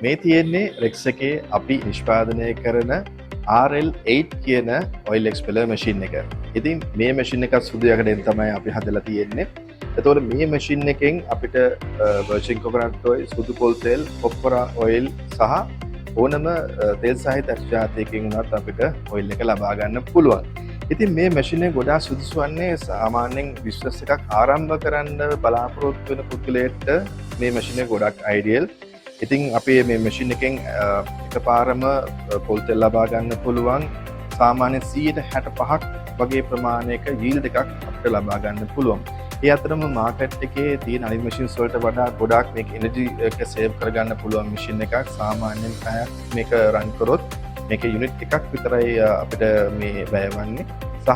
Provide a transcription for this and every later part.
මේ තියෙන්නේ Rex එකේ අපි නිෂ්පාදනය කරන RL8 කියන oil expeller machine එක. ඉතින් මේ machine එක සුදු යකඩෙන් තමයි අපි හදලා තියෙන්නේ. එතකොට මේ machine එකෙන් අපිට virgin coconut oil, සුදු පොල් තෙල්, copra oil සහ ඕනම තෙල් සහිත ජාතියකින් උනත් අපිට oil එක ලබා ගන්න පුළුවන්. ඉතින් මේ machine එක ගොඩාක් සුදුසු වන්නේ සාමාන්‍යයෙන් business එකක් ආරම්භ කරන්න බලාපොරොත්තු වෙන පුද්ගලයෙක්ට මේ machine එක ගොඩක් ideal. ඉතින් අපි මේ මැෂින් එකෙන් එකපාරම පොල් තෙල් ලබා ගන්න පුළුවන්. සාමාන්‍ය 65ක් වගේ ප්‍රමාණයක yield එකක් අපිට ලබා ගන්න පුළුවන්. ඒ අතරම මාකට් එකේ තියෙන අනිත් මැෂින්ස් වලට වඩා ගොඩාක් මේක එනර්ජි එක සේව් කරගන්න පුළුවන් මැෂින් එකක්. සාමාන්‍යයෙන් පැයක් මේක රන් කරොත් මේකේ යුනිට් එකක් විතරයි අපිට මේ වැයවන්නේ. සහ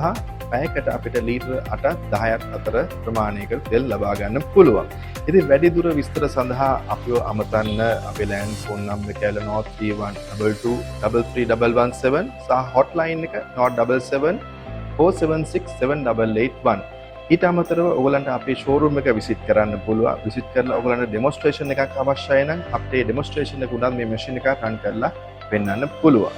පැයකට අපිට ලීටර් 8-10ක් අතර ප්‍රමාණයක තෙල් ලබා ගන්න පුළුවන්. ඉතින් වැඩි දුර විස්තර සඳහා අපිව අමතන්න අපේ ලෑන්ඩ් ෆෝන් නම්බර එක 03122331117 සහ හොට්ලයින් එක 077476781. ඊට අමතරව ඔයගලන්ට අපේ ෂෝරූම් එක විසිට් කරන්න පුළුවන්. විසිට් කරලා ඔයගලන්ට ඩෙමොන්ස්ට්‍රේෂන් එකක් අවශ්‍යයි නම් අපේ ඩෙමොන්ස්ට්‍රේෂන් එක උනත් මේ මැෂින් එක රන් කරලා පෙන්වන්න පුළුවන්.